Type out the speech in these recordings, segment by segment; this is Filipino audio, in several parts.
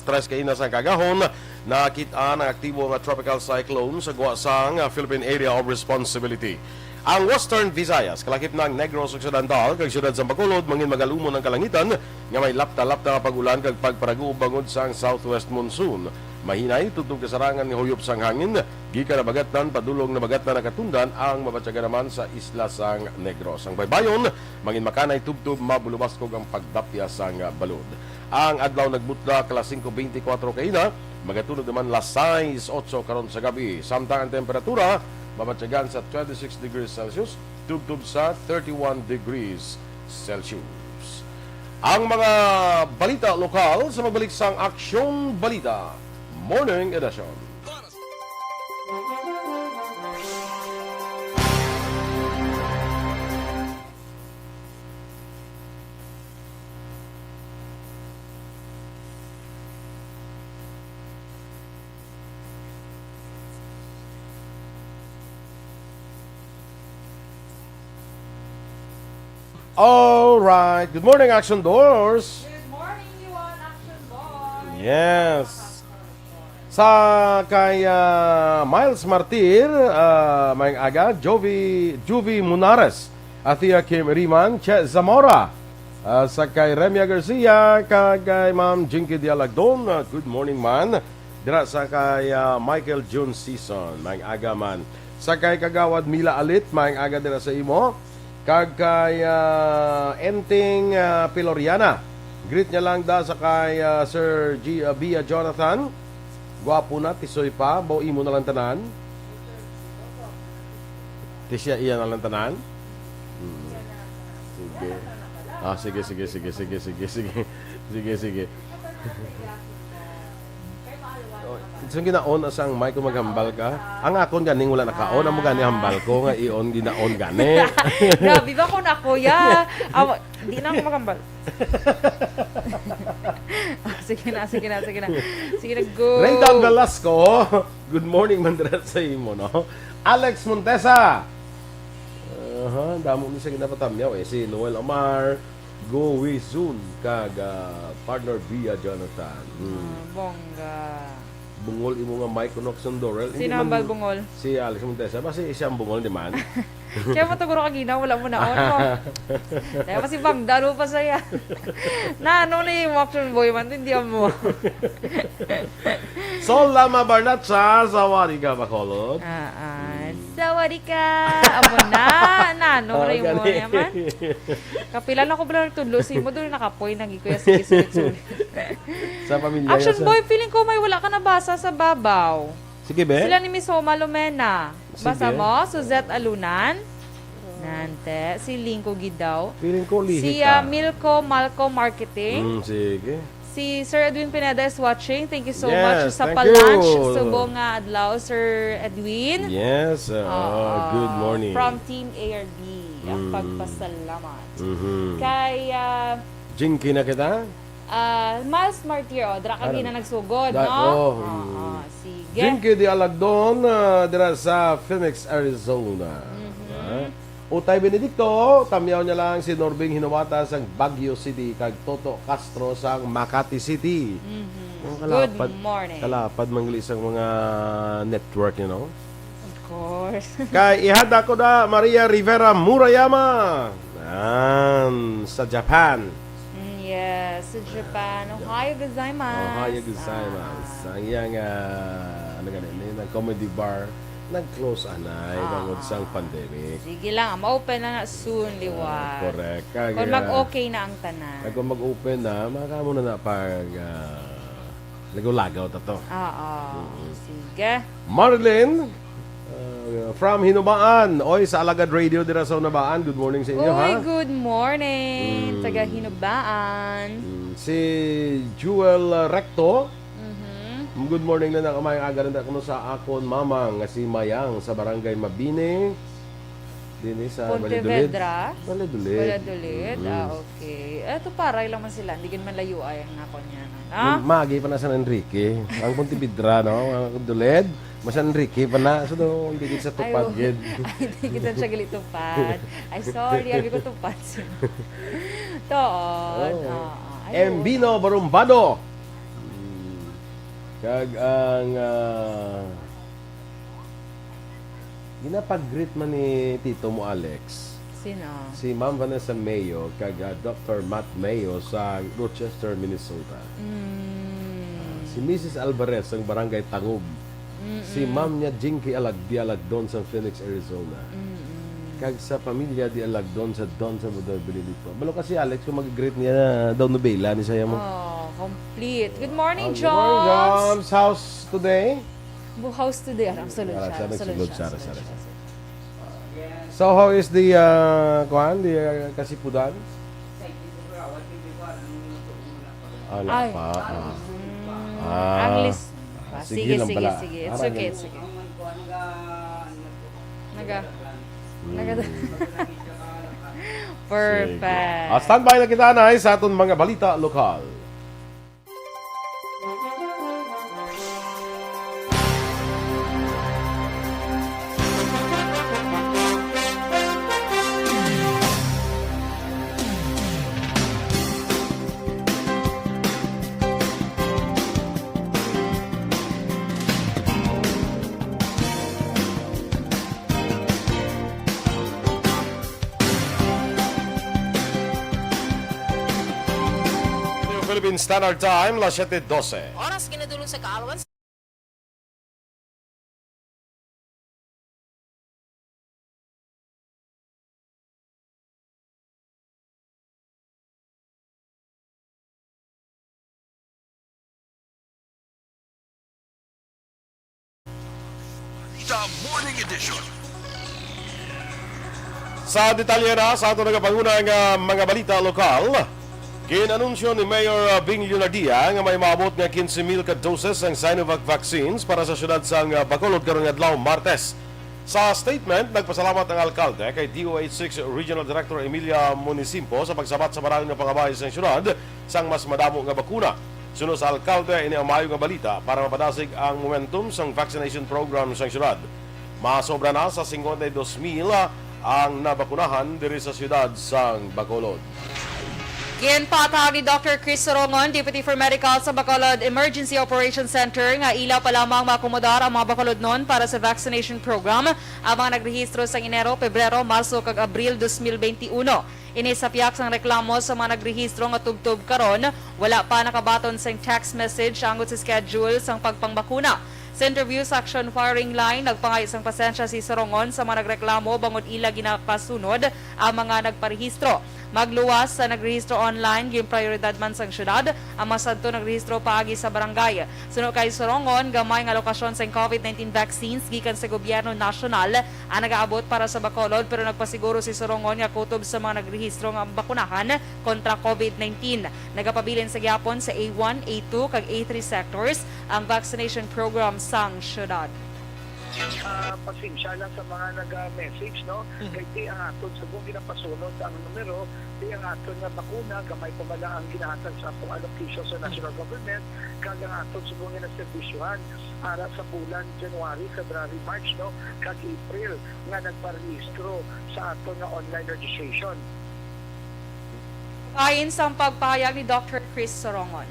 3 kaina sa kagahon, nakita ng aktibo nga tropical cyclone sa guwasang Philippine Area of Responsibility. Ang Western Visayas, kalakip ng Negros Occidental, kag siyudad sa Bacolod, mangin magalumon ng kalangitan, nga may lapta-lapta nga pag-ulan kag pagparagu bangod sa southwest monsoon. Mahinay, tutong kasarangan ng huyop sang hangin, gika na bagatan, padulong na bagatan na katundan ang mabatsaga naman sa isla sang Negros. Ang baybayon, mangin makanay tubtub, mabulubaskog ang pagdapya sang balod. Ang adlaw nagbutla kala 5:24 kaina, magatulog naman las 6:08 karon sa gabi. Samtang ang temperatura, mabatsagan sa 26 degrees Celsius, tubtub sa 31 degrees Celsius. Ang mga balita lokal sa magbalik sang Aksyon Balita Morning Edition. All right. Good morning, Action Doors. Good morning, you on Action Boy. Yes. Sa kay Miles Martir, may aga, Jovi Munares, Athea Kim Riman, Che Zamora, sa kay Remia Garcia, kay Ma'am Jinky Dialagdon, good morning man. Dira sa kay Michael June Season, may aga man. Sa kay Kagawad Mila Alit, may aga dira sa imo. Kag kay Enting Piloriana. Greet niya lang da sa kay Sir Bia Jonathan. Gwapo na, tisoy pa. Baw imo na lang tanan. Tisya iya na lang tanan. Sige. Sige. So ginaon asang mic ko maghambal ka. Ang akon ganing wala nakaon, amo gani hambal ko nga i-on ginaon gani. Grabe ba ko na kuya? Di na ako maghambal. Sige na. Sige na, go. Reydan Velasco, good morning mandra sa imo, no? Alex Montesa. Damo ni sa ginapatamyaw si Noel Omar, Go Wizun kag partner Via Jonathan. Bongga. Bungol imo nga mic unok sa Dorel. Sino ang bungol? Si Alex Montesa. Basi isang bungol di man. Kaya mataguro ka gina, wala mo na on mo. Dahil kasi bagdalo pa saya. Na ano na yung action boy man, hindi mo. Sol Lama Barnatsa, sawari ka Bacolod. Sawari ka. Amo na. Ano na yung mo naman. Kapilan ako ba nagtudlo? Si mo doon nakapoy, nagikuya sulit. Sa pamilya Action boy, feeling ko may wala ka nabasa sa babaw. Sige be. Sila ni Miss Homa Lumena. Basa Sige. mo, Suzette Alunan. Nante, si Lingko Gidaw. Feeling ko lihi Si ka. Malco Marketing. Sige. Si Sir Edwin Pineda is watching. Thank you so Yes, much sa thank palunch. you. Subong nga adlaw, Sir Edwin. Yes. Good morning. From Team ARD. Ang pagpasalamat. Mhm. Kay Jinky na kita? Miles Martir, dra kami na nagsugod, Da- no? oh, Sige. Jinky di Alagdon, dira sa Phoenix, Arizona. Utay Benedicto, tamyaw niya lang si Norbing Hinuwata sa Baguio City, kag Toto Castro sa Makati City. Good morning. Kalapad mangli sa mga network, you know. Of course. Kay ihada ko na Maria Rivera Murayama. Sa Japan. Yes, sa Japan. Ohio gozaimasu. Ohio gozaimasu. Ang iyang comedy bar nag-close anay bangod sang pandemic. Sige lang, ma-open na soon, liwat. Correct. Kung mag-okay na ang tanan. Kung mag-open na, makaka mo na pag lagaw-lagaw tato. Sige. Marilyn, from Hinubaan. Oy, sa Alagad Radio dira sa Unabaan. Good morning sa inyo, ha? Good morning. Taga Hinubaan. Si Jewel Recto. Good morning na nakamayang aga rin ako sa akon mamang nga si Mayang sa barangay Mabini. Dini sa Valladolid. Valladolid. Okay. Eto paray lang man sila. Hindi man layo ay ang ako niya. Magi pa na San Enrique. Ang Pontevedra, no? Ang Duled. San Enrique pa na. So, hindi kita sa tupad yun. Ay, hindi kita siya galit tupad. Ay, sorry. Abi ko tupad. Toon. Embino Barumbado. Kag ang ginapag-greet man ni Tito mo Alex. Sino? Si Ma'am Vanessa Mayo kag Dr. Matt Mayo sa Rochester, Minnesota. Si Mrs. Alvarez ng Barangay Tangub. Si Ma'am niya Jinky Alagdi Alagdon sa Phoenix, Arizona. Kag sa pamilya di Alagdon sa Budol Bililito. Balo kasi Alex kung mag-greet niya daw nobela ni saya mo. Oh, complete. Good morning, Good morning, Joms. Joms. How's today? House today. Ang sulod Sara, siya. sulod siya. So how is the kasipudan? Ay. Pa. Ang list. Sige. lang pala. It's okay. Naga. Perfect. Standby na kita na sa aton mga balita lokal. Philippine Standard Time, las 7:12. Oras ginadulong sa kaalawan. The Morning Edition. Sa detalye na sa ato nagapangunang mga balita lokal, kinanunsyo ni Mayor Bing Leonardia nga may maabot nga 15,000 ka doses ang Sinovac vaccines para sa syudad sang Bacolod karong adlaw Martes. Sa statement, nagpasalamat ang alkalde kay DOH6 Regional Director Emilia Munisimpo sa pagsabat sa marang nga pangabay sa syudad sang mas madamo nga bakuna. Sunod sa alkalde, ini ang maayo nga balita para mapadasig ang momentum sang vaccination program sa syudad. Masobra na sa 52,000 ang nabakunahan diri sa syudad sang Bacolod. Ginpatahag ni Dr. Chris Sorongon, Deputy for Medical sa Bacolod Emergency Operations Center, nga ila pa lamang makomodar ang mga Bacolodnon para sa vaccination program ang mga nagrehistro sa Enero, Pebrero, Marso kag Abril 2021. Inisapiak sang reklamo sa mga nagrehistro nga tubtob karon, wala pa nakabaton sang text message angot sa schedule sang pagpangbakuna. Sa interview sa Aksyon firing line, nagpangay isang pasensya si Sorongon sa mga nagreklamo bangod ila ginakasunod ang mga nagparehistro. Magluwas sa nagrehistro online, ging prioridad man sang syudad, ang masadto nagrehistro paagi sa barangay. Sunod kay Sorongon, gamay nga lokasyon sa COVID-19 vaccines gikan sa gobyerno nasyonal ang nagaabot para sa Bacolod, pero nagpasiguro si Sorongon nga kutob sa mga nagrehistro nga bakunahan kontra COVID-19. Nagapabilin sa gyapon sa A1, A2 kag A3 sectors ang vaccination program sang syudad. Pasensya lang sa mga nag-message, no? Kaya di ang aton sa kung ginapasunod ang numero, di ang aton na bakuna, gamay pa bala ang ginahatag sa atong allocation sa national government, kag ang aton sa kung ginaservisyohan para sa bulan January, February, March, no? Kag April nga nagparehistro sa aton na online registration. Ayon sa pagpahayag ni Dr. Chris Sorongon.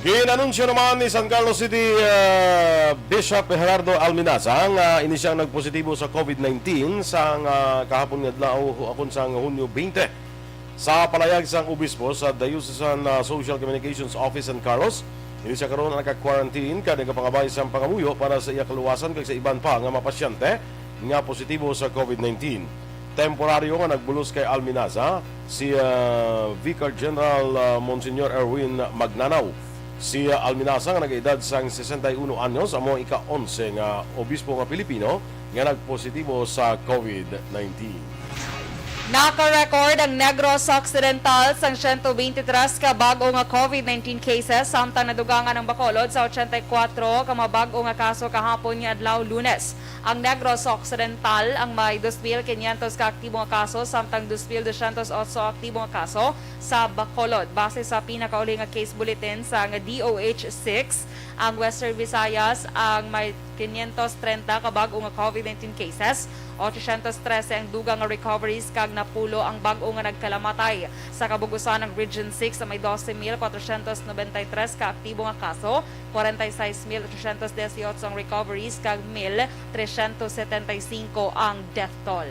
Ginanunsyo naman ni San Carlos City Bishop Gerardo Alminaza ang inisyang nagpositibo sa COVID-19 sa kahapon nga adlaw akon sa Hunyo 20. Sa palayag sang obispo sa Diocesan Social Communications Office San Carlos, ini siya karon naka-quarantine kada pangabay sa pangamuyo para sa iya kaluwasan kag sa iban pa nga mga pasyente nga positibo sa COVID-19. Temporaryo nga nagbulos kay Alminaza si Vicar General Monsignor Erwin Magnanaw. Si Alminaza nga nag-edad sang 61 anyos, amo ika-11 nga obispo nga Pilipino nga nagpositibo sa COVID-19. Naka-record ang Negros Occidental sang 123 ka bago nga COVID-19 cases samtang nadugangan ang Bacolod sa 84 ka mabago nga kaso kahapon nga adlaw Lunes. Ang Negros Occidental ang may 2,500 ka aktibo nga kaso samtang 2,208 aktibo nga kaso sa Bacolod. Base sa pinakauli nga case bulletin sa DOH6, ang Western Visayas ang may 530 ka bago nga COVID-19 cases, 813 ang dugang nga recoveries kag napulo ang bag-o nga nagkalamatay. Sa kabugusan ng Region 6 sa may 12,493 ka aktibo nga kaso, 46,818 ang recoveries kag 1,375 ang death toll.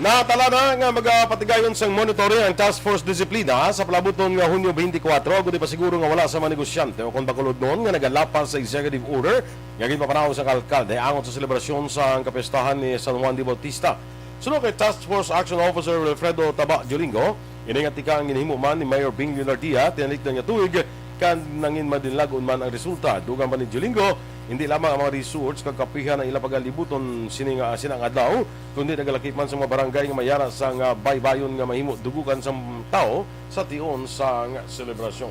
Natala na nga magapatigayon sang monitoring ang Task Force Disiplina sa palabuton nga Hunyo 24, kundi pa siguro nga wala sa mga negosyante o kung bakulod noon nga nagalapas sa executive order nga ginpapanahon sa alkalde angon sa selebrasyon sa kapestahan ni San Juan de Bautista. Sunod kay Task Force Action Officer Wilfredo Taba Jolingo, iningat tika ang ginhimo man ni Mayor Bing Leonardia, tinalikdan nga tuig kan nangin madinlagon man ang resulta. Dugang pa ni Jolingo, hindi lamang ang mga resorts kag kapihan ang ila pagalibuton sinang adlaw, kundi nagalakip man sa mga barangay nga mayara sa nga baybayon nga mahimo dugukan sa tao sa tion sa selebrasyon.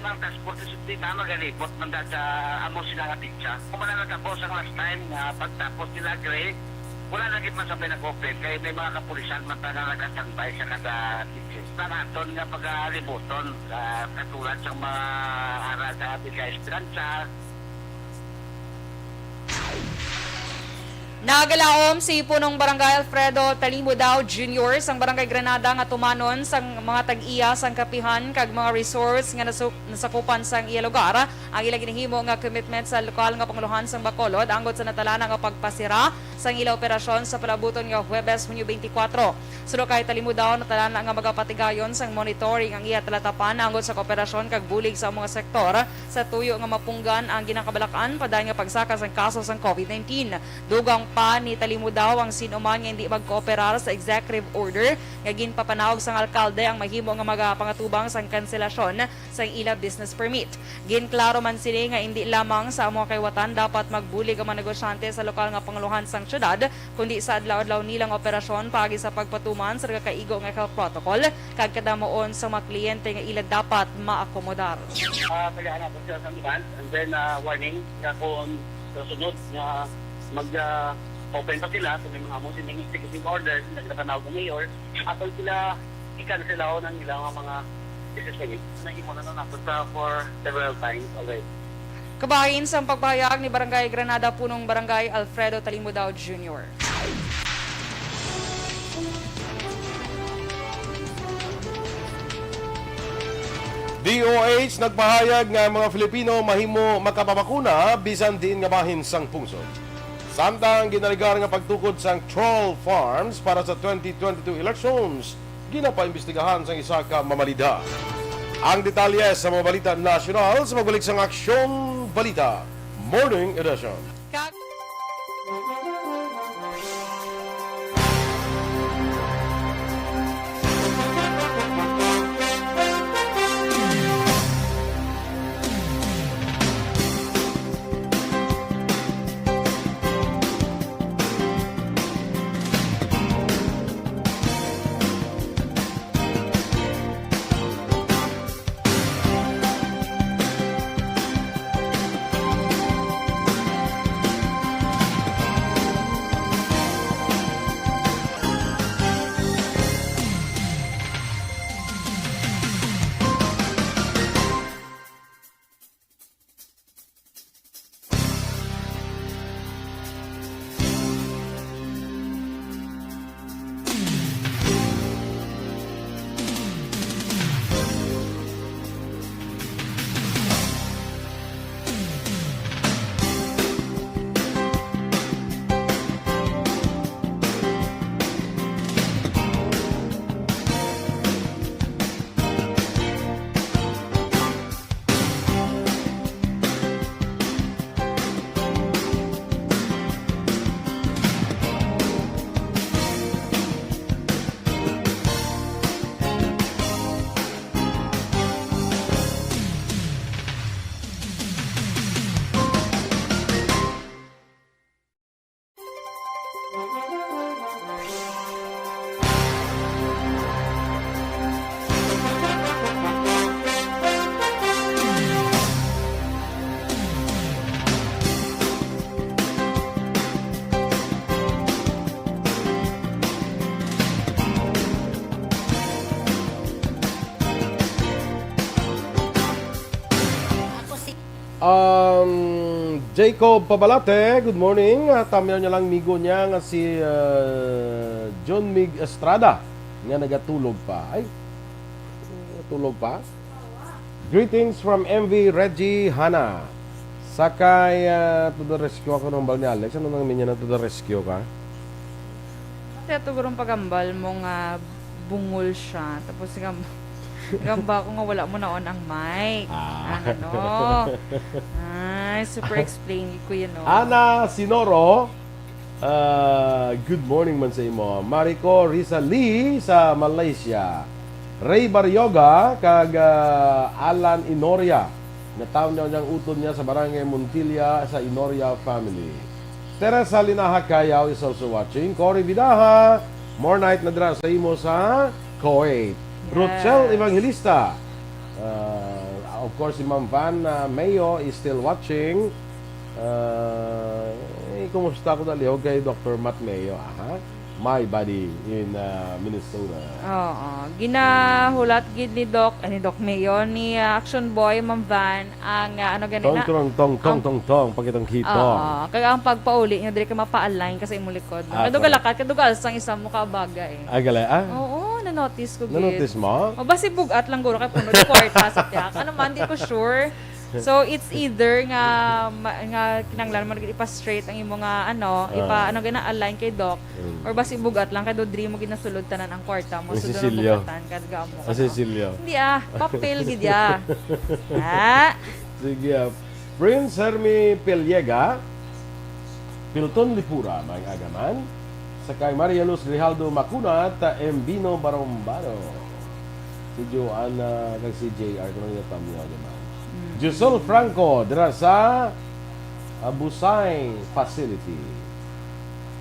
Ang transport disiplina magalipot man sa amo sila nga pizza. Kung wala natapos ang last time nga pagtapos nila gray, wala na gid man sa pinag-open kay may mga kapulisan man taga nagastandby sa kada pizza. Tanaton nga pagalibuton katulad sa mga aral sa Bigay Esperanza. Nagalaom si punong barangay Alfredo Talimo daw Jr. sang barangay Granada nga tumanon sang mga tag-iya sang kapihan kag mga resorts nga nasakupan sang iya lugar. Ang ila ginahimo nga commitment sa lokal nga panguluhan sang Bacolod anggot sa natalana nga pagpasira sang ila operasyon sa palabuton nga Huwebes Hunyo 24. Sulo kay Talimo daw natalana nga magapatigayon sang monitoring ang iya talatapan anggot sa kooperasyon kag bulig sa mga sektor sa tuyo nga mapunggan ang ginakabalakan paday nga pagsaka sang kaso sang COVID-19. Dugang pa ni Talimo daw ang sinuman nga hindi magkooperar sa executive order nga ginpapanawag sang alkalde ang mahimo nga magapangatubang sang kanselasyon sang ila business permit. Ginklaro man sini nga hindi lamang sa amo kaywatan dapat magbulig ang mga negosyante sa lokal nga panguluhan sang syudad kundi sa adlaw-adlaw nilang operasyon paagi sa pagpatuman sa kakaigo nga health protocol kag kadamoon sa mga kliyente nga ila dapat maakomodar. Paglaan natin sila sa demand and then warning nga kung susunod nga mag-open pa sila kung may mga amo sining executive orders na nagkatanawag ng mayor atol sila i-cancel ng ilang mga business permit na imo na napunta for several times already. Kabahin sa pagpahayag ni Barangay Granada punong Barangay Alfredo Talimo daw Jr. DOH nagpahayag nga mga Filipino mahimo makapabakuna bisan din nga bahin sang pungsod. Samtang ginaligar nga pagtukod sang troll farms para sa 2022 elections, ginapaimbestigahan sang isa ka mamalida. Ang detalye sa mga balita national sa magbalik sang Aksyon Balita Morning Edition. Jacob Pabalate, good morning. Tamayaw niya lang migo niya nga si John Mig Estrada nga nagatulog pa. Ay, natulog pa? Greetings from MV Reggie Hana. Sakay to the rescue ako ng bal ni Alex. Ano nang minya na to the rescue ka? Kaya tugurong pagambal mo nga bungol siya. Tapos gamba ko nga wala mo naon ang mic. Ano? Ay, super explain ko yun, no? Ana Sinoro, good morning man sa imo. Mariko Risa Lee sa Malaysia. Ray Baryoga kag Alan Inoria. Nataon niya niyang utod niya sa Barangay Montilla sa Inoria family. Teresa Linaha Kayaw is also watching. Cory Vidaha, more night na dira sa imo sa Kuwait. Rochelle Evangelista. Of course, si Ma'am Van Mayo is still watching. Kumusta ko dali kay Dr. Matt Mayo, my buddy in Minnesota. Oo. Ginahulat gid ni Doc Mayo ni Aksyon Boy Ma'am Van ang ano ganina. Tong pagitong hito. Oo. Kaya ang pagpauli nga dili ka mapa-align kasi imong likod. Kaduga lakat, kaduga sang isa mo ka baga eh. Agala Oo, na-notice ko gid. Na-notice mo? O basi bugat lang guro kay puno di kwarta sa tiyak. Ano man di ko sure. So it's either nga kinanglan mo ipa-straight ang imo nga gina align kay Doc or basi bugat lang kay do dream mo ginasulod tanan ang kwarta mo so do bugatan kadga mo. Cecilio. Hindi papel gid ya. Sige. Prince Hermi Peliega, Pilton Lipura, may agaman. Sakay Maria Luz Grijaldo Macunat, Embino Barombaro. Si Joanna kag si JR kung nila tamiyo agaman. Giselle Franco, dira sa Busay Facility.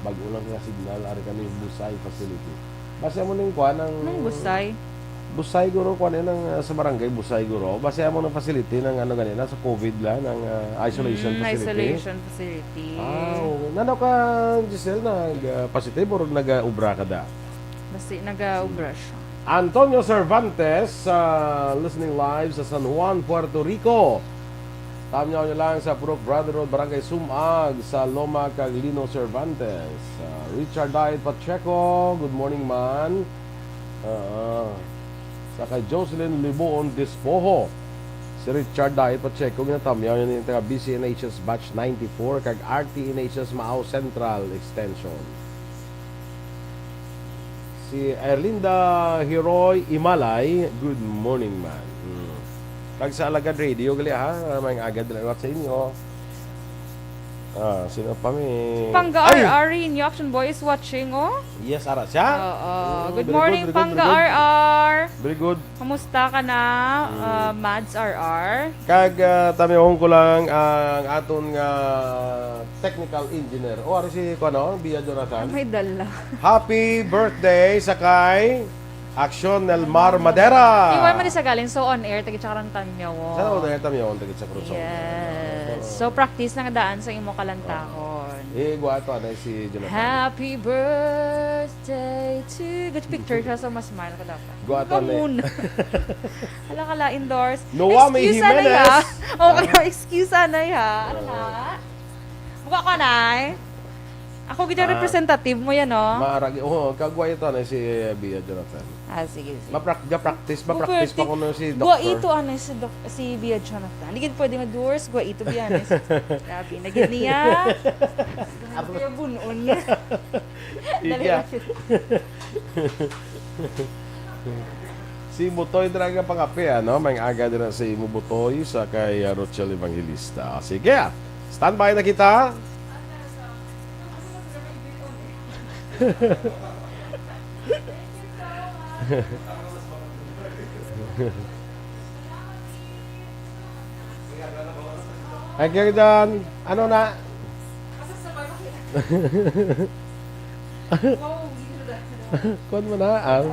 Bago lang nga signal, ari kami Busay Facility. Basta mo ning kuan ng Busay. Busay guro kuan ng sa barangay Busay guro. Basta mo ng facility ng ganina sa COVID lang ng isolation facility. Isolation facility. Nano ka Giselle positive or nag-ubra ka da? Basta nag-ubra siya. Antonio Cervantes, listening live sa San Juan, Puerto Rico. Tamayaw niyo lang sa Purok Brotherhood, Barangay Sumag, sa Loma Caglino Cervantes. Richard Diet Pacheco, good morning man. Sa kay Jocelyn Liboon Dispoho. Si Richard Diet Pacheco, ginatamayaw niyo yung taga BCNHS Batch 94 kag RTNHS Maaw Central Extension. Si Erlinda Hiroy Imalay, good morning man. Kag sa Alagad Radio gali may agad lang sa inyo. Sino pa mi? Pangga RR in Aksyon Boy is watching Yes, ara siya. Good morning Pangga RR. Very good. Kamusta ka na? Mads RR. Kag tamihon ko lang ang aton nga technical engineer. Ari si Bia Jonathan. May dala. Happy birthday sa kay Aksyon Elmar Madera. Iwan mo sa galing so on air tagi tsakaran tanyo. Sana ko dahil tamihon tagit sa Cruz. Yes. So practice na nga daan sa imo kalantakon. Guwato si Jonathan. Happy birthday to good picture ka so mas smile ka dapat. Guwato muna. Hala kala indoors. Noami Jimenez. Excuse anay ha. Ano na? Buka ka na Ako gid representative mo yan Maaragi. Kagway ito si Bia Jonathan. Sige. Practice pa ko no si Dr. Gwa ito si Bia Jonathan. Ligid pwede nga doors, gwa ito Bia Grabe, nagid niya. Grabe bunon. Iya. Si Butoy draga pangapi may aga din si Butoy sa kay Rochelle Evangelista. Sige. Standby na kita. Ay, kaya ano na? Kuan mo na,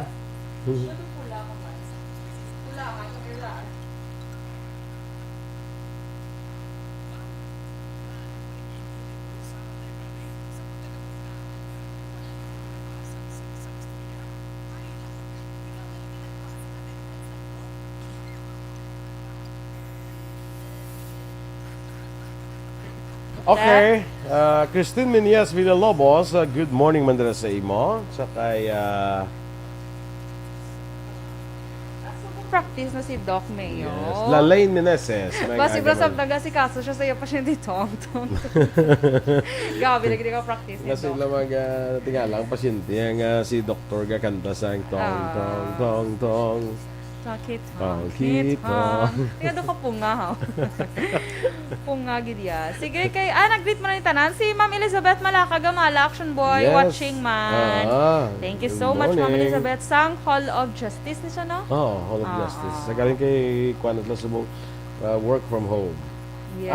Okay, Christine Menias Villalobos, good morning man dira sa imo. Sa kay Practice na si Doc Mayo. yes, Lalaine Meneses. Basi bro sa taga si kaso siya sa iyo pasyente tong. Gabi lagi ka practice ni Kasi Doc. lamang tingalang pasyente ang si Dr. Gakanta sang tong. Sakit Sakit, Kaya doon ka punga ha. Punga gid ya. Sige kay nag-greet mo na ni tanan si Ma'am Elizabeth Malaka Gamala Action Boy Yes. watching man. Thank you good so much Ma'am morning. Elizabeth sang Hall of Justice ni siya no? Hall of Justice. Sa galing kay Kwan at Lasubong, work from home. Yes.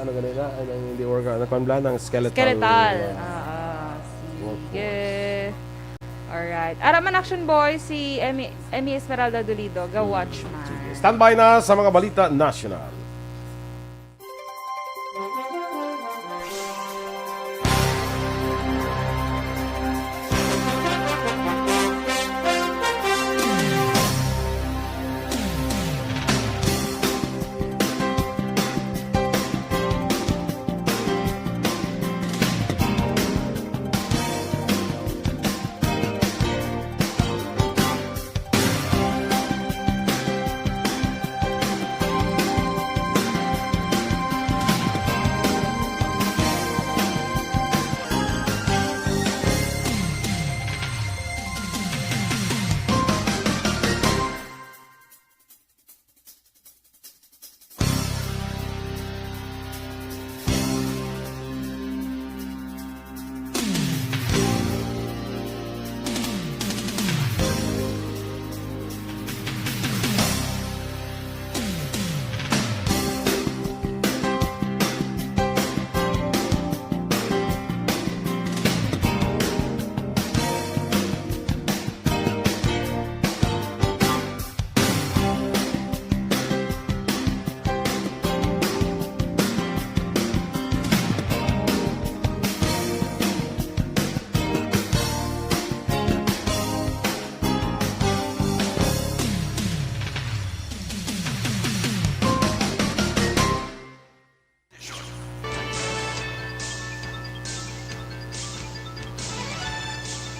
Ano ganun na? Anong hindi work? Ano kwan blan? Ang skeletal. Skeletal. Sige. Alright. Araman Action Boy, si Emmy Esmeralda Dolido. Go watch man. Standby na sa mga balita national.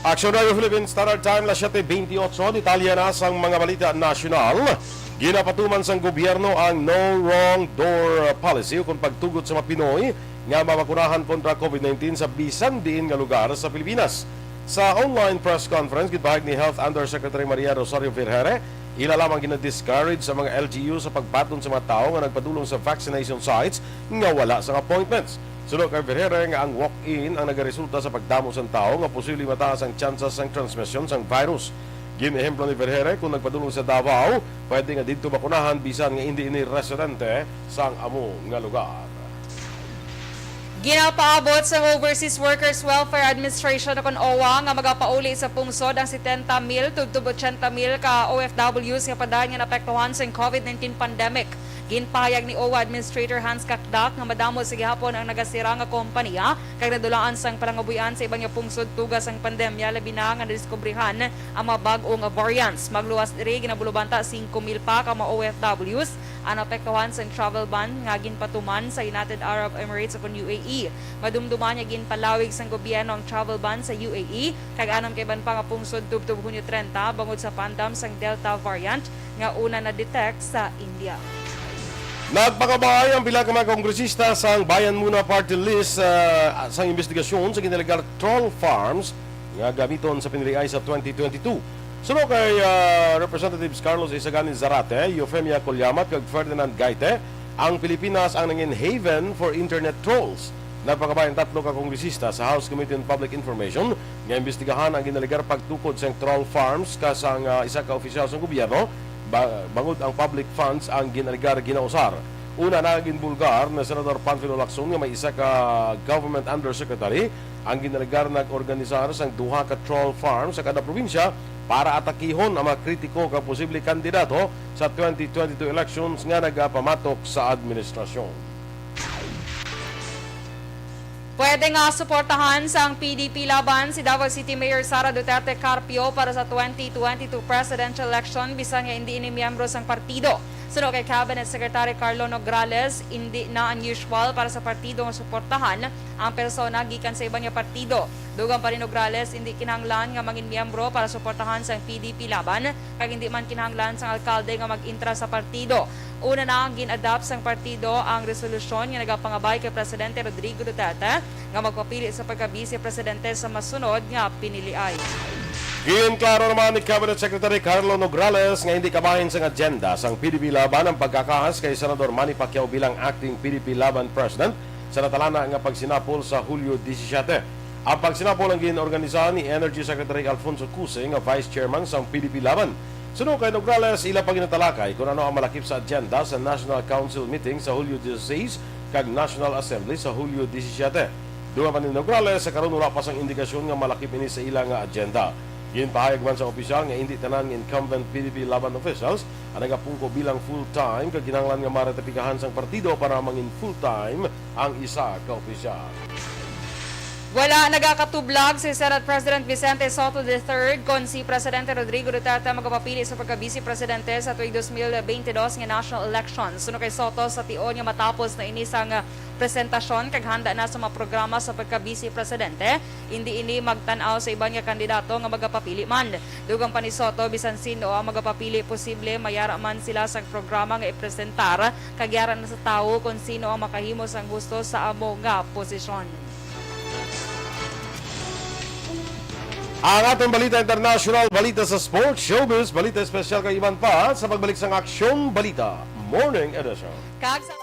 Aksyon Radio Philippines Standard Time, las 7:28, detalye na sang mga balita nasyonal. Ginapatuman sang gobyerno ang no wrong door policy kung pagtugot sa mga Pinoy nga mabakunahan kontra COVID-19 sa bisan diin nga lugar sa Pilipinas. Sa online press conference, gitbahag ni Health Undersecretary Maria Rosario Ferreira, ilalamang gina-discourage sa mga LGU sa pagpaton sa mga tao nga nagpadulong sa vaccination sites nga wala sa appointments. Sunod kay Ferreira nga ang walk-in ang nagaresulta sa pagdamo sa tao nga posibleng mataas ang chances ng transmission sang virus. Ginehemplo ni Ferreira kung nagpadulong sa Davao, pwede nga dito bakunahan bisan nga hindi ini residente sang amo nga lugar. Ginapaabot sa Overseas Workers Welfare Administration na OWA nga magapauli sa pungsod ang 70,000 tugtub 80,000 ka OFWs nga padayon nga naapektuhan sa COVID-19 pandemic. Ginpahayag ni OWA Administrator Hans Kakdak nga madamo sa gihapon ang nagasira nga kompanya kay nadulaan sang palangabuyan sa ibang nga pungsod tugas ang pandemya labi na nga nadiskubrihan ang mga bag-o nga variants. Magluwas diri ginabulubanta 5,000 pa ka mga OFWs ang naapektuhan sa travel ban nga ginpatuman sa United Arab Emirates ug UAE. Madumduman niya ginpalawig sang gobyerno ang travel ban sa UAE kag anam kay ban pa nga pungsod tubtub Hunyo 30 bangod sa pandam sang Delta variant nga una na detect sa India. Nagpakabay ang pila ka mga kongresista sa Bayan Muna Party List sa investigasyon sa ginalagar troll farms nga gamiton sa piniliay sa 2022. Sunod kay Representatives Carlos Isagani Zarate, Eufemia Colyamat kag Ferdinand Gaite, ang Pilipinas ang nangin haven for internet trolls. Nagpakabay ang tatlo ka kongresista sa House Committee on Public Information nga imbestigahan ang ginalagar pagtukod sa troll farms kasang isa ka opisyal sa gobyerno bangod ang public funds ang ginaligar ginausar. Una na ginbulgar na Senador Panfilo Lacson nga may isa ka government undersecretary ang ginaligar nag-organisar sang duha ka troll farm sa kada probinsya para atakihon ang mga kritiko ka posible kandidato sa 2022 elections nga nagapamatok sa administrasyon. Pwede nga suportahan sa ang PDP laban si Davao City Mayor Sara Duterte Carpio para sa 2022 presidential election bisan nga hindi ini miyembro sang partido. Sunod kay Cabinet Secretary Carlo Nograles, hindi na unusual para sa partido nga suportahan ang persona gikan sa ibang nga partido. Dugang pa rin Nograles, hindi kinahanglan nga mangin miyembro para suportahan sa PDP laban, kag hindi man kinahanglan sa alkalde nga mag-intra sa partido. Una na ang gin-adapt sang partido ang resolusyon nga nagapangabay kay Presidente Rodrigo Duterte nga magpapili sa pagka-vice presidente sa masunod nga piniliay. Klaro naman ni Cabinet Secretary Carlo Nograles nga hindi kabahin sa agenda sang PDP laban ang pagkakahas kay Senador Manny Pacquiao bilang acting PDP laban president sa natalana nga pagsinapol sa Hulyo 17. Ang pagsinapol ang ginorganisahan ni Energy Secretary Alfonso Cuse nga vice chairman sang PDP laban. Sunod kay Nograles, ila pa ginatalakay kung ano ang malakip sa agenda sa National Council meeting sa Hulyo 16 kag National Assembly sa Hulyo 17. Duha pa ni Nograles sa karon wala pa sang indikasyon nga malakip ini sa ilang nga agenda. Ginpahayag man sa opisyal nga hindi tanan incumbent PDP laban officials ang nagapungko bilang full-time kag kinahanglan nga maratipikahan sang partido para mangin full-time ang isa ka opisyal. Wala nagakatublag si Senate President Vicente Soto III kon si Presidente Rodrigo Duterte magpapili sa pagka-vice presidente sa tuig 2022 nga national elections. Suno kay Soto sa tion nga matapos na inisang presentasyon kag handa na sa mga programa sa pagka-vice presidente, hindi ini magtan-aw sa ibang nga kandidato nga magapapili man. Dugang pa ni Soto bisan sino ang magapapili posible mayara man sila sa programa nga ipresentar kag yara na sa tawo kung sino ang makahimo sang gusto sa amo nga posisyon. Ang atong balita international, balita sa sports, showbiz, balita espesyal kay Ivan pa sa pagbalik sang Aksyon Balita Morning Edition. Kag sa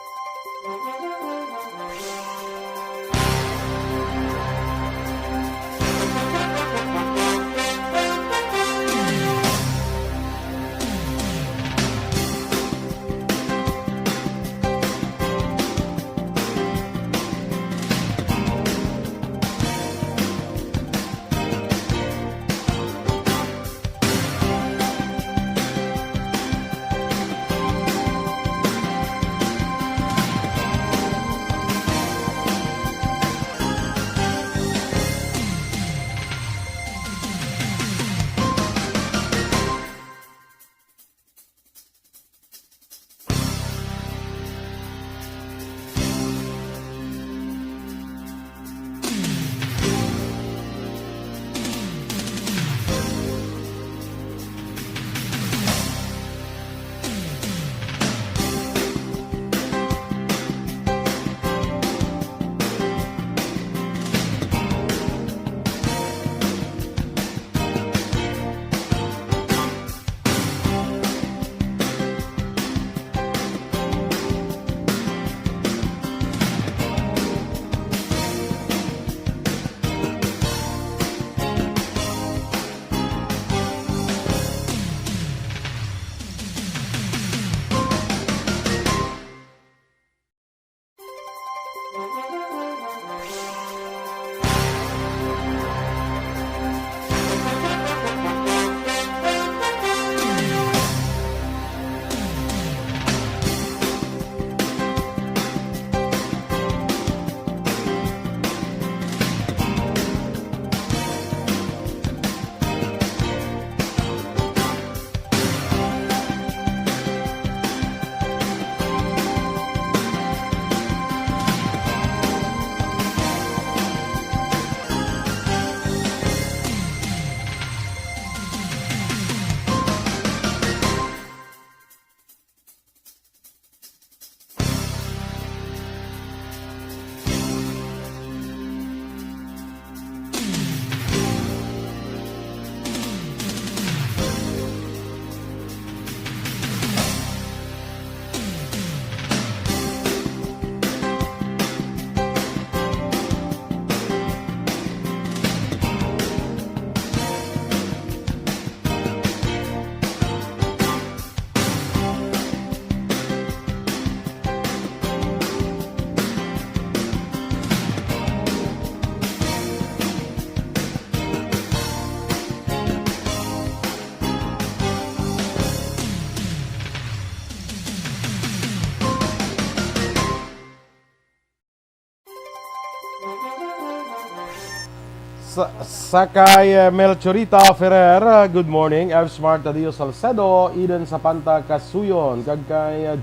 Sakay Melchorita Ferrer, good morning. F. Smart Tadio Salcedo, Eden Sapanta Kasuyon, kag kay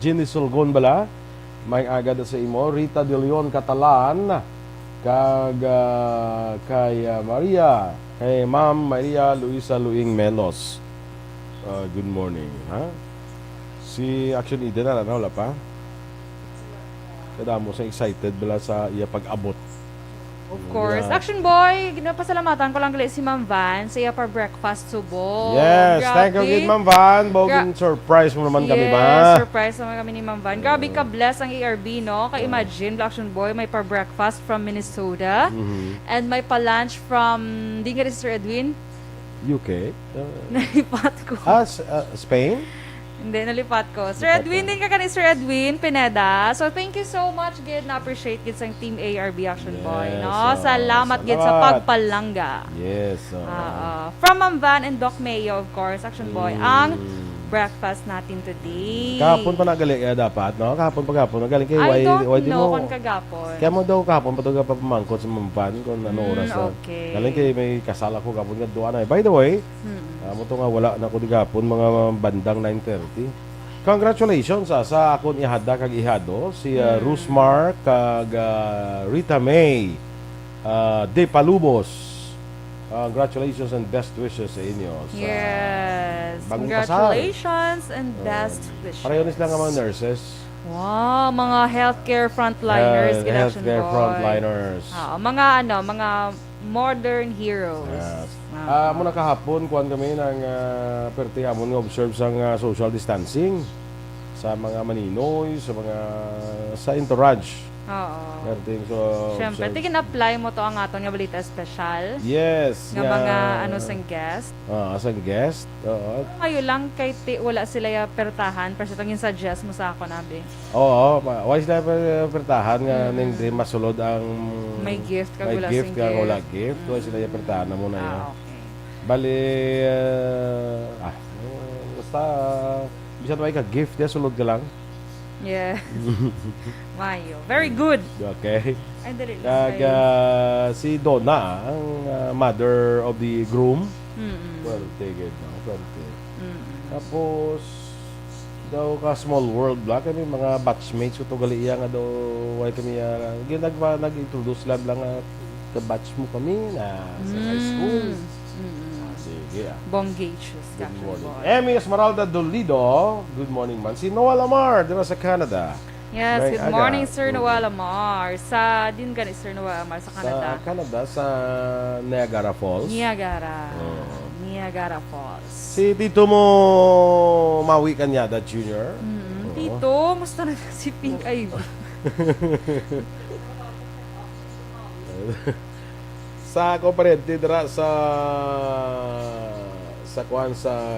Ginny Sulgon bala, may agad sa imo. Rita De Leon Catalan, kag kay Maria, kay Ma'am Maria Luisa Luing Melos. Good morning, ha? Si Aksyon Eden na wala pa? Kada mo sa excited bala sa iya pag-abot. Of course. Yeah. Action boy, ginapasalamatan ko lang gali si Ma'am Van sa iya pa breakfast subo. Yes, thank you kid Ma'am Van. Boging surprise mo naman kami ba? Yes, surprise naman kami ni Ma'am Van. Grabe ka bless ang ARB, no? Ka-imagine, Action boy, may pa breakfast from Minnesota and may pa lunch from, di nga rin Sir Edwin? UK? Nalipat ko. Spain? Hindi, nalipat ko. Sir Edwin, din ka ka ni Sir Edwin Pineda. So, thank you so much, Gid. Na-appreciate Gid sa Team ARB Action Boy. Yes, No? Salamat, Gid, sa pagpalangga. Yes. From Ma'am Van and Doc Mayo, of course, Action Boy, ang breakfast natin today. Kahapon pa nagali dapat, no? Kahapon nagaling kay I don't why di know mo? kung kagapon. Kaya mo daw kahapon pa ka pamangkot sa Ma'am Van kung ano oras na. Okay. Galing kay may kasala ko kahapon nga doon na. By the way, mo to nga wala na ko di kahapon mga bandang 9:30. Congratulations sa akon ihada kag ihado si Rusmar kag Rita May De Palubos. Congratulations and best wishes sa inyo. Yes. bagong Congratulations and best wishes. Pareho lang ang mga nurses. Wow, mga healthcare frontliners. Gid Action Healthcare Boy. frontliners. Mga modern heroes. Yes. Muna kahapon, kuhan kami ng perti hamon nga observe sa social distancing sa mga maninoy, sa entourage. Oo. Perting so Siyempre, observe. tigin-apply mo to ang aton nga balita special. Yes. Nga mga sang guest. Asang guest. Oo. Ngayon lang kay wala sila ya pertahan, pero itong yung suggest mo sa ako nabi. Oo. Why sila pertahan nga ning di masulod ang May gift kag may wala gift sing kag gift. wala gift. Why sila pertahan na muna yan. Okay. Bali, basta, bisa na ka gift, ya, sulod ka lang. Yeah. Mayo. Very good. Okay. Ay, dali lang. Kag si Donna, ang mother of the groom. Well, take it now. Tapos, daw ka small world black kami mga batchmates ko to gali iya nga daw why kami nag-introduce lang ka batch mo kami na sa high school. Sige. Bongacious. Good morning. Emmy Esmeralda Dolido. Good morning man. Si Noel Amar, dito sa Canada. Yes, May good aga. morning Sir Noel Amar. Sa din ka ni Sir Noel Amar sa Canada. Sa Canada, sa Niagara Falls. Niagara. Niagara Falls. Si Tito mo Maui Kanyada Jr. Tito, musta na si Pink Ivy? Sa komparente dira sa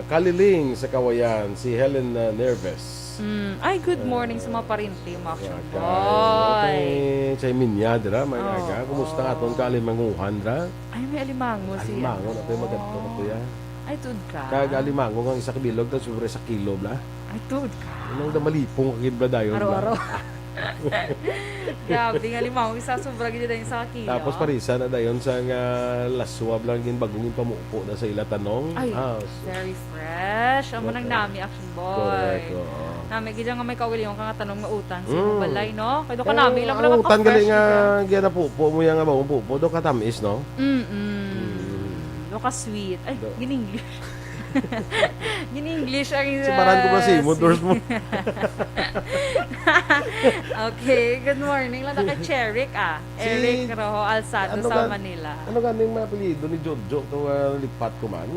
Kaliling sa Kawayan, si Helen Nerves. Ay, good morning sa mga parinti, Action Boy. Sa Minya dira, may aga. Kumusta nga itong kalimanguhan dira? Ay, may alimango siya. Alimango na ito yung maganda na ito yan. Ay, tuod ka. Kag alimango ang isa kabilog, tapos sobre sa kilo bla. Ay, tuod ka. Anong damalipong kakibla dayon bla. Araw-araw. Grabe, nga alimango. Isa sobra gina din sa kilo. Tapos parisa na dayon sa laswab lang yung bagong yung pamupo na sa ila tanong. Ay, very fresh. Amo nang nami, Action Boy. Correct. Oo. Nami, gidya nga may kawili yung kanga tanong nga utang. Sino balay, no? Kaya doon ka nami lang lang Utan gali nga ka. gyan na pupo mo yung bagong pupo. Doon katamis, no? Doon ka sweet. Ay, gin-English. Gin-English ang Siparan ko ba si motors mo? Okay, good morning lang na kay Cherik Eric Rojo Alsado sa Manila. Ano ganing mga apelyido ni Jojo to lipat ko man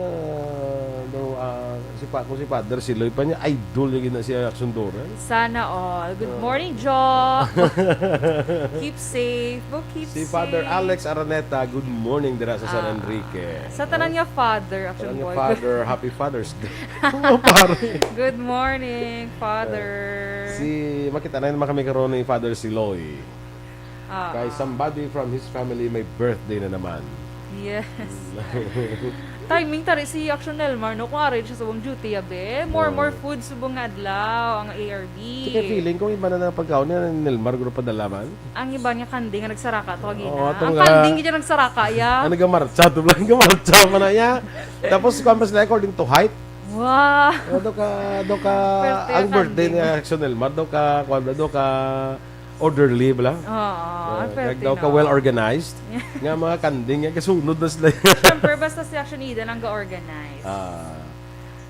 si Father Siloy pa niya idol yung gina siya Aksyon Dorel. Sana all. Good morning, Jo. Keep safe. Keep Si safe. Father Alex Araneta, good morning dira sa San Enrique. Sa tanan niya, Father. Action Ayan Boy. yung Father, Happy Father's Day. Pare. Good morning, Father. Makita na naman kami karoon ni Father Siloy. Kay somebody from his family may birthday na naman. Yes. timing tari si Aksyon Elmar, no? Kung arin siya sa buong duty, abe. More food subong adlaw, ang ARB. Sige, feeling ko iba na pagkaon niya ng Nilmar, grupo dalaman. Ang iba niya kanding, nga nagsaraka to, agina. Oo, Ang kanding niya nagsaraka, ya. Ano gamarcha, tublang gamarcha man na niya. Tapos, kung sila according to height, Wow! do ka, ang birthday ni Aksyon Elmar, do ka orderly, bala. Oo, Daw ka well-organized. Nga mga kanding, nga kasunod na sila. Siyempre, basta si Action Eden ang ga-organize.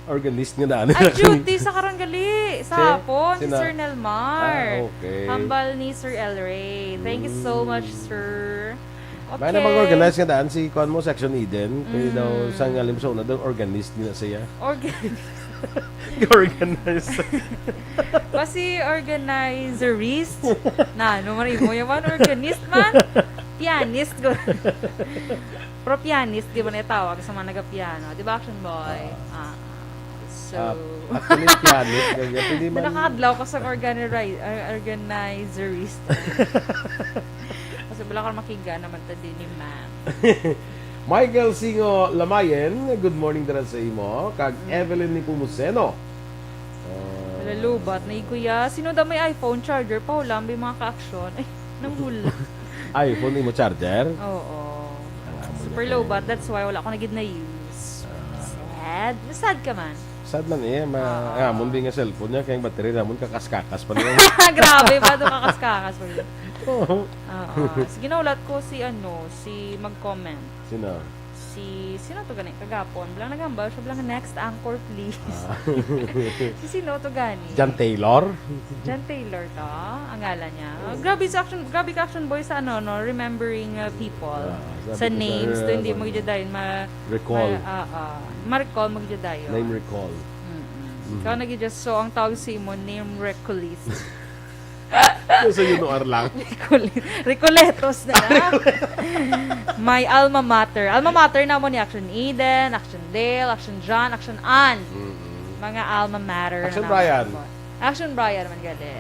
Organist nga daan. Ang duty sa karangali. Sa hapon, si Sina? Sir Nelmar. Okay. Hambal ni Sir El Rey. Thank you so much, sir. Okay. May namang organize nga daan si Kwan mo, Section Eden. Kaya daw, sa ngalim sa una daw, organist nila siya. Organize. Kasi organizerist. Na, ano man mo yaman, organist man. Pianist. Pro pianist, di ba na tawag sa mga nag-piano? Di ba, Action Boy? So, Actually, pianist. Pwede man. nakakadlaw ko sa organizerist. Kasi wala ka makiga naman tadi ni ma'am. Michael Singo Lamayen, good morning dara sa imo. Kag Evelyn ni Pumuseno. Lalubat na kuya. Sino daw may iPhone charger pa wala may mga ka-aksyon. Ay, nanghula. iPhone imo charger? Oo. Super low bat. That's why wala ko na gid na use. Sad. Sad ka man. Sad man mun nga cellphone niya kay battery ramon kakas-kakas pa niya. Grabe ba ito kakas-kakas pa rin. Oo. Sige na ulat ko si mag-comment. Sino? Sino to gani? Kagapon. Bilang nagambal siya bilang next anchor please. Sino to gani? John Taylor? John Taylor to. Ang ngalan niya. Grabe ka action boy sa remembering people. Sa names. To hindi mo gidadayon Recall. ma-recall mo gidadayon. Name recall. Ikaw nag-just so ang tawag si mo name recallist. So yun lang. Recoletos na. May alma mater. Alma mater na mo ni Action Eden, Action Dale, Action John, Action Ann. Mga alma mater. Action Brian. Action Brian man gali.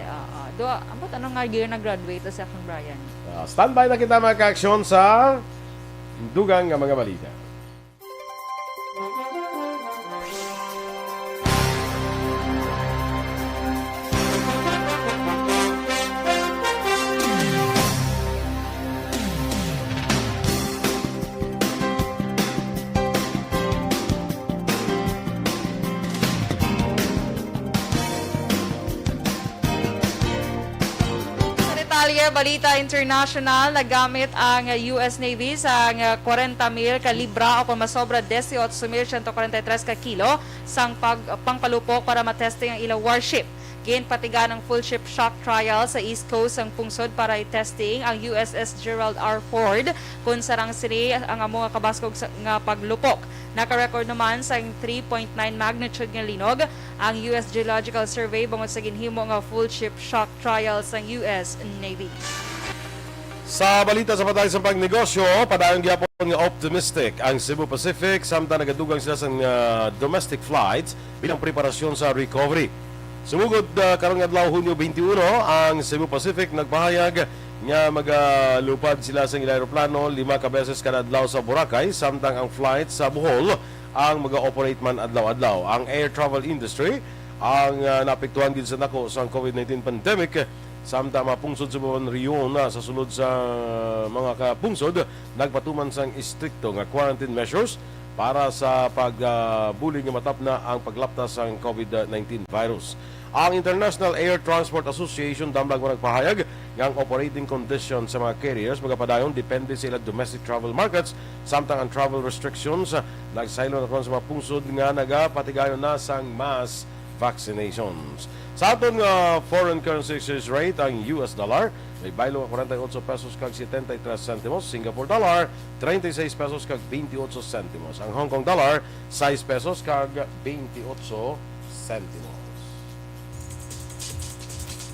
Ambot anong nga year nag-graduate sa Action Brian? Standby na kita mga ka-aksyon sa dugang nga mga balita. Balita International, nagamit ang US Navy sa 40,000 kalibra o pamasobra 18,143 ka kilo sang pangpalupok para matesting ang ilang warship. Ginpatigan ng full ship shock trial sa East Coast ang pungsod para i-testing ang USS Gerald R. Ford kung sarang sini ang among kabaskog nga paglupok. Naka-record naman sa 3.9 magnitude nga linog ang US Geological Survey bangod sa ginhimo nga full ship shock trial sa US Navy. Sa balita sa patay sa pagnegosyo, padayon gyapon nga optimistic ang Cebu Pacific samtang nagadugang sila sa domestic flights bilang preparasyon sa recovery. Sumugod karong adlaw Hunyo 21, ang Cebu Pacific nagpahayag nga magalupad sila sa ilang aeroplano 5 ka beses kada adlaw sa Boracay samtang ang flight sa Bohol ang maga-operate man adlaw-adlaw. Ang air travel industry ang naapektuhan gid sa nako sa COVID-19 pandemic samtang mapungsod sa buwan riyon na sa sulod sa mga kapungsod nagpatuman sang istrikto nga quarantine measures para sa pagbuling nga matap na ang paglaptas sa COVID-19 virus. Ang International Air Transport Association damlag mo nagpahayag nga ang operating condition sa mga carriers magapadayon depende sa ilang domestic travel markets samtang ang travel restrictions nagsaylo na sa mga pungsod nga nagapatigayon na sang mass vaccinations. Sa aton nga foreign currency exchange rate, ang US dollar may baylo nga 48 pesos kag 73 centimos, Singapore dollar 36 pesos kag 28 centimos, ang Hong Kong dollar 6 pesos kag 28 centimos.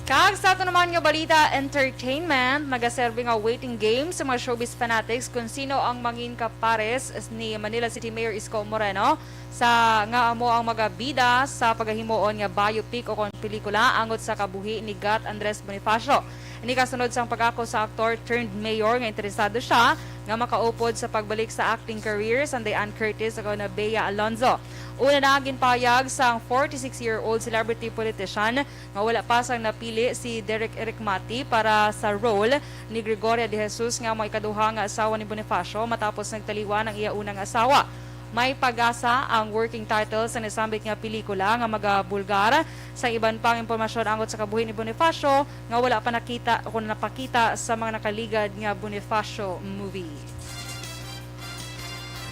Kag sa ito naman nga balita, entertainment, nagaserve nga waiting game sa mga showbiz fanatics kung sino ang mangin kapares ni Manila City Mayor Isko Moreno sa nga amo ang magabida sa paghimuon nga biopic o kon pelikula angot sa kabuhi ni Gat Andres Bonifacio. Ini kasunod sang pag-ako sa aktor turned mayor nga interesado siya nga makaupod sa pagbalik sa acting career sa Ann Curtis ug na Bea Alonzo. Una na ginpayag sang 46-year-old celebrity politician nga wala pa sang napili si Derek Ericmati para sa role ni Gregoria de Jesus nga may ikaduha nga asawa ni Bonifacio matapos nagtaliwan ang iya unang asawa. May pag-asa ang working title sa nasambit nga pelikula nga magabulgar sa iban pang impormasyon angot sa kabuhi ni Bonifacio nga wala pa nakita o napakita sa mga nakaligad nga Bonifacio movie.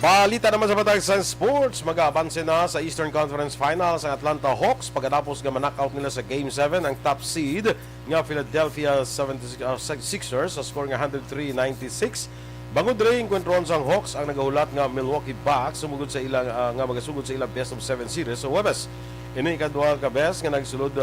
Balita naman sa batang sa sports, mag-aabanse na sa Eastern Conference Finals ang Atlanta Hawks pagkatapos nga manockout nila sa Game 7 ang top seed nga Philadelphia 76ers sa score nga 103-96. Bangod rin kwentron sang Hawks ang nagahulat nga Milwaukee Bucks sumugod sa ilang nga magasugod sa ilang best of 7 series sa Webes. Ini ikaduha ka best nga nagsulod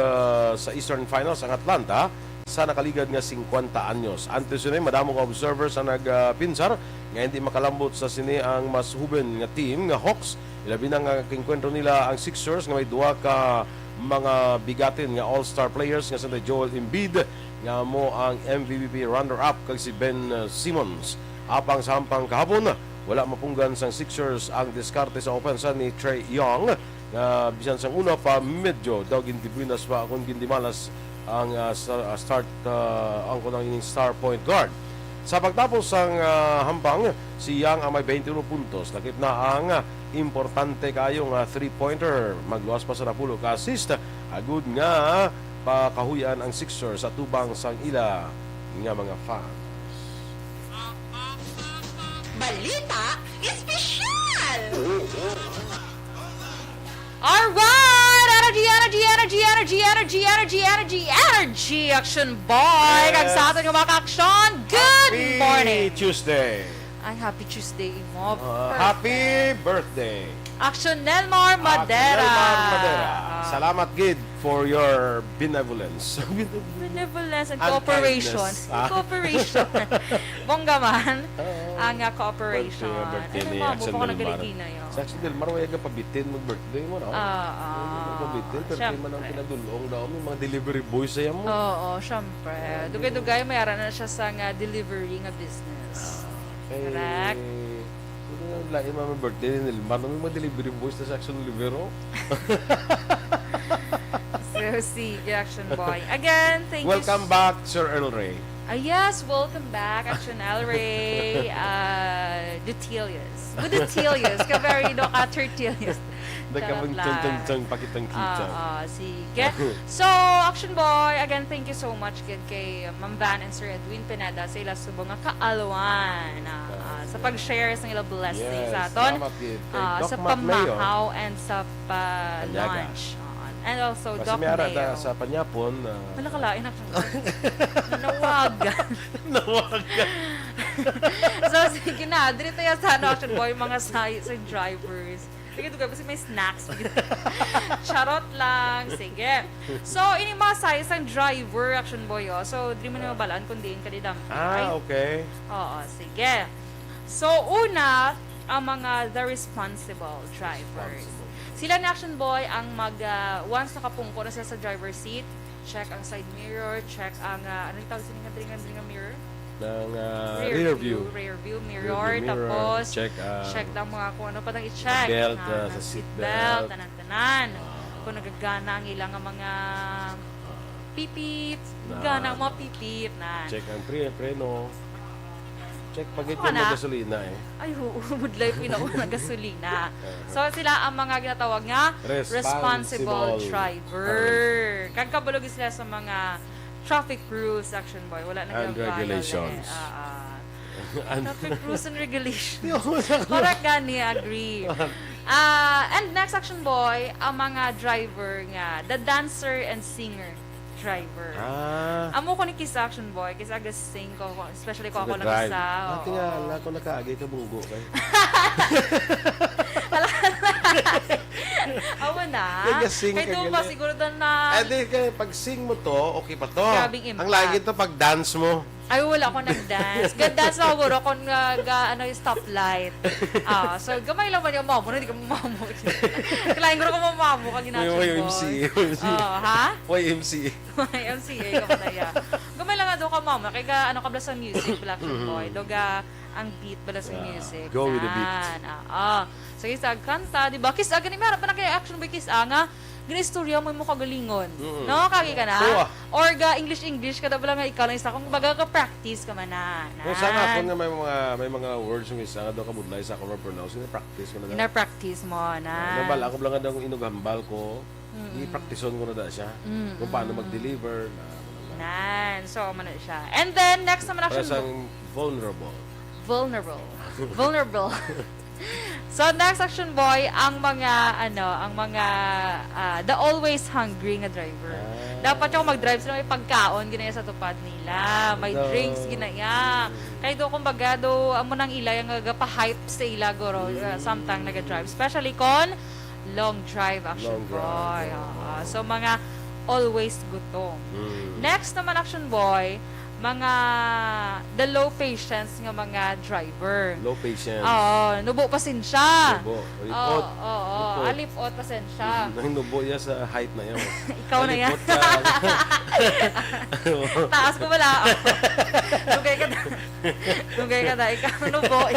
sa Eastern Finals ang Atlanta sa nakaligad nga 50 anyos. Antes yun madamo ka observers ang nagpinsar nga hindi makalambot sa sini ang mas huben nga team nga Hawks. Ilabi na nga kingkwentro nila ang Sixers nga may duha ka mga bigatin nga all-star players nga sa Joel Embiid nga mo ang MVP runner-up kag si Ben Simmons. Apang sa hampang kahapon, wala mapunggan sang Sixers ang diskarte sa opensa ni Trae Young nga bisan sang una pa medyo daw gindibuinas pa kung gindimalas ang start ang kunang ining star point guard. Sa pagtapos sang hampang, si Young ang may 21 puntos. Lakip na ang importante kayong 3-pointer. Magluwas pa sa 10 ka assist. Agud nga pakahuyan ang Sixers sa tubang sang ila nga mga fans. Balita espesyal! Alright! Energy! Action boy! Yes. Kag sa atin nga mga ka-aksyon, good Happy morning! Tuesday! Ay, happy Tuesday mo. Happy birthday! Action Nelmar Madera! Nelmar Madera. Salamat, Gid, for your benevolence. Benevolence and And cooperation. kindness. Ah. Cooperation. Bongga man. Ang cooperation. Birthday Ano ni mo, Aksyon mo ko Delmar. nagaligina yun. Sa Aksyon Delmar, wala ka pabitin mag-birthday mo, no? Pabitin, pero di man ang pinadulong daw. May mga delivery boys sa'yo mo. Oo, syempre. Dugay-dugay, mayroon na siya sa delivery nga business. Correct. Lain mga birthday ni Delmar. May mga delivery boys na sa Aksyon Olivero. So, sige, Action Boy. Again, thank you. Welcome back, Sir Earl Ray. Yes, welcome back, Action El Ray. Dutilius. Good Dutilius. Ka-very no ka-tertilius. Nagkabang tang pakitang kita. Sige. So, Action Boy, again, thank you so much kay Ma'am Van and Sir Edwin Pineda sa ila subong nga kaalwan sa pag-share sa ilang blessings sa aton. Salamat, Gid. Kay Sa Doc Mac Mayo. pamahaw and sa pa-lunch. And also, Kasi Doc may ara Mayo. sa Panyapon. Wala kalain na Nawagan. Nawagan. So, sige na. Dito yan sa Action Boy, mga sa drivers. Sige, ito kasi may snacks. Charot lang. Sige. So, ini mga size ang driver, Action Boy. Oh. So, di mo na mabalaan kung diin ka di dam. Okay. Oo, sige. So, una, ang mga the responsible drivers. Sila na Action Boy ang once nakapungko na sila sa driver seat, check ang side mirror, check ang, ano yung tawag sa nga mirror? Ng rear view. Rear view mirror, Rear view mirror, tapos check ang mga kung ano pa nang i-check. belt, Ang sa seat belt, belt. tanan-tanan. Kung nagagana ang ilang mga pipip, gana ang mga pipip na. Check ang preno. Check pag ito Ano na? ng gasolina eh. Ay, would pinauna gasolina. So, sila ang mga ginatawag nga responsible driver. Kag kabalog sila sa mga traffic rules, Action Boy. Wala na And regulations. Traffic rules and regulations. Correct gani, agree. And next, Action Boy, ang mga driver nga, the dancer and singer driver. Amo ko ni Kiss Action Boy, kasi aga sing ko, especially ko ako Drive. nag-isa. Ate nga, ako nakaagay ka bunggo kay. Awa na. Nag-sing ka Kaya doon pa gali. siguro doon na... Ate, pag sing mo to, okay pa to. Grabing impact. Ang lagi to pag dance mo. Ay, wala ako nag-dance. Gag-dance ako siguro kung ano yung stoplight. So, gamay lang man yung mamo. Hindi ka mamamo. Kailangan ko mamamo ka ginatsin mo. YMCA. Ha? YMCA. YMCA ka pa na yan. Gamay lang nga do ka mama, kay ga ano ka bala sa music, bala action boy. Doga ang beat bala sa music. Go with the beat. So isa kanta, di ba? Kiss aga ni mara pa na kay action boy kiss nga. Ginistorya mo mo kagalingon. No, kagi ka na. Oo. Or ga English kada bala nga ikaw lang isa kung baga ka practice ka man na. Kung saan ako nga may mga words yung isa daw kabudlay sa ako pronounce, practice ko na. Ina-practice mo na. Nabala ako lang daw inugambal ko. I-practiceon ko na da siya. Kung paano mag-deliver. So, man siya. And then, next naman Para action siyang vulnerable. Vulnerable. So, next action boy, ang mga, the always hungry nga driver. Dapat yung mag-drive sila, may pagkaon, ginaya sa tupad nila. May drinks, ginaya. Kaya do, kumbaga, do, amo nang ila, yung pa-hype sa ila, goro, samtang nag-drive. Especially kon long drive action boy. So, mga always gutom. Next naman action boy, mga the low patience nga mga driver. Low patience. Nubo pasensya. Nubo. Lipot. Alipot pasensya. Nubo niya sa height na yun. Ikaw na yan. Taas ko wala. Tugay ka na. Ikaw nubo.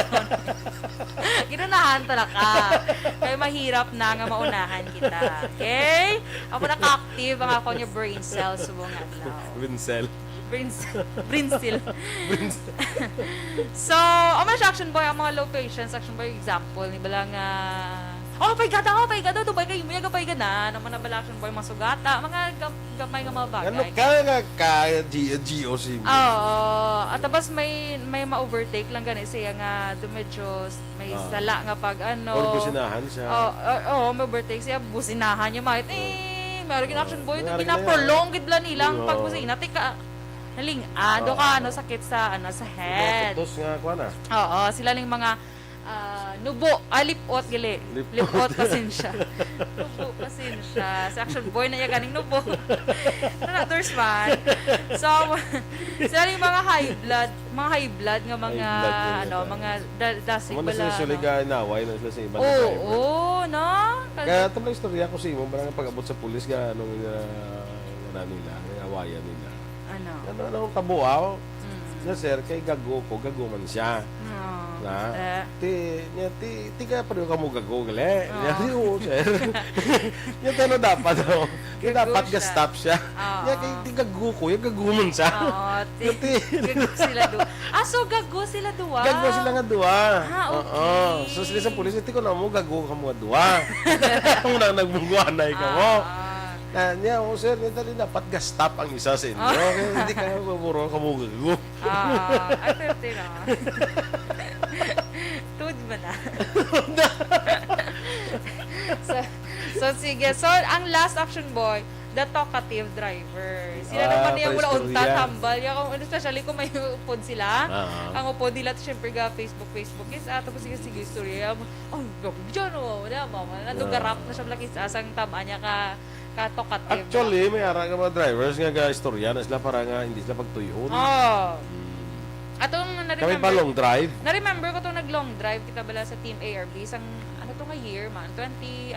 Ginunahan talaga. Kaya mahirap na nga maunahan kita. Okay? Ako naka-active ang ako niya brain cells. Subong adlaw. Wincel. Brain still. So, ang mga action boy, ang mga low patience, action boy, example, ni balang, pay gada, dubay kayo, may agapay gana, naman na bala action boy, mga sugata, mga gamay nga mga bagay. Ano ka GOC mo? At tapos may ma-overtake lang gani siya nga, medyo may sala nga pag ano. Or businahan siya. May overtake siya, businahan niya, mahit, meron action boy, gina-prolong gid lang nilang pag busina, tika, do ka sakit sa sa head. Tutos nga ko na. Sila ning mga nubo, lipot gali. Lipot pasensya. Nubo pasensya. Sa action boy na ya ganing nubo. Others man. So sila ning mga high blood nga mga mga dasig bala. Mga sila naway na sila sa ibang driver. No. Kaya ito lang istorya ko sa imo, barang pag-abot sa pulis ga anong nila, awayan nila. Ano tabo na sir kay gago man siya. Ti ka pa rin ka mo gago gali. Sir. Yan tayo dapat kaya dapat ga-stop siya. Kay ti gago ko, yung gago man siya. Gago sila duwa. So gago sila duwa? Gago sila nga duwa. Okay. So sila sa pulis, ti ko na mo gago ka mo duwa. Ang nagbungguanay ka mo. Sir, hindi dapat ga-stop ang isa sa inyo. Okay, hindi ka maburo ka mo gago. Ay, pero tira. Tuod ba na? so, sige. So, ang last action boy, the talkative driver. Sila naman niya mula unta, tambal. Especially kung may upod sila. Ang upod nila, syempre ga Facebook is, tapos sige, story. Gabi dyan, wala mo. Nadugarap na siya malaki sa asang tama niya ka-talkative. Actually, may ara nga mga drivers nga istorya na sila para nga hindi sila pagtuyon. Atong Kami pa long drive. Na-remember ko itong nag-long drive kita bala sa Team ARB isang to nga year man 2017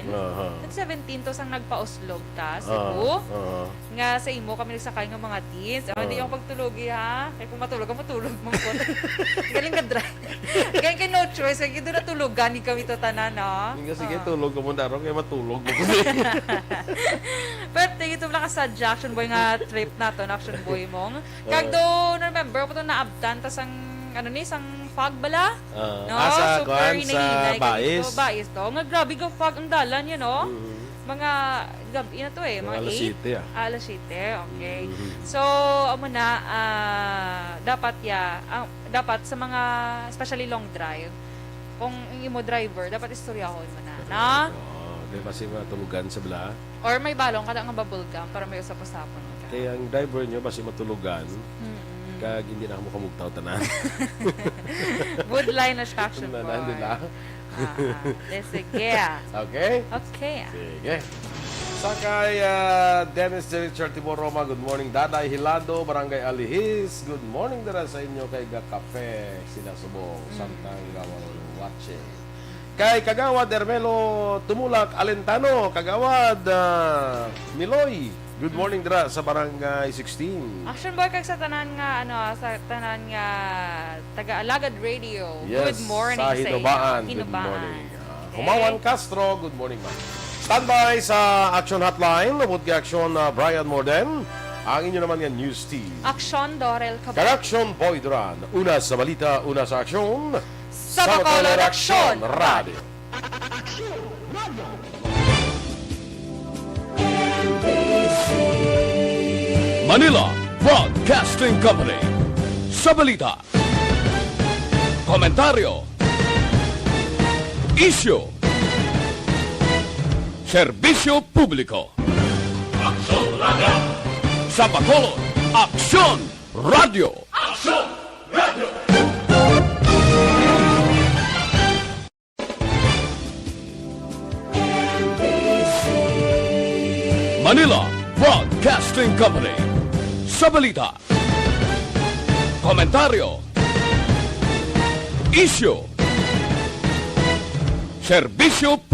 2017 to sang nagpa-Oslog ta Cebu nga sa imo kami nagsakay nga mga teens hindi yung pagtulogi ha kay kung matulog ka matulog mo ko galing ka drive kay no choice kay doon natulugan ni kami to tanan no sige tulog ka mo daro kay matulog mo pero ito lang ka sa action boy nga trip na to action boy mong kag do remember ko to naabtan ta sang sang fog bala? No? Super hinahinay sa Bais to. Nga grabe ka fog ang dalan yun, no? Mga gabi na to mga alas 7. Alas 7, okay. So, amo na, dapat dapat sa mga, especially long drive, kung imo driver, dapat istoryahon mo na. Di ba si matulugan sa bala? Or may balong kada nga bubble gum para may usap-usapan ka. Kaya ang driver nyo, basi matulugan, kag hindi na kamo kamugtaw tanan. Good line na action boy. Sige. Okay? Okay. Sige. Sakay Dennis Richard Tibor Roma, good morning. Daday Hilado, Barangay Alihis, good morning dara sa inyo kay Kape sila subong samtang gawang watching. Kay Kagawad Ermelo Tumulak Alentano, Kagawad Miloy Good morning dira sa Barangay 16. Action boy kag sa tanan nga taga-Alagad Radio. Yes, Good morning sa inyo. Hinubaan. Good morning. Humawan Castro, good morning ma'am. Standby sa Action Hotline. Nabot kay Action Brian Morden. Ang inyo naman nga news team. Aksyon Dorel Cabatu. Kag-Action Boy Duran. Una sa balita, una sa aksyon. Sa Bacolod Aksyon Radio. Manila Broadcasting Company. Sa balita. Komentaryo. Issue. Serbisyo publiko. Sa Bacolod, Aksyon Radio. Manila Broadcasting Company. Sa balita. Komentaryo. Issue. Serbisyo publiko.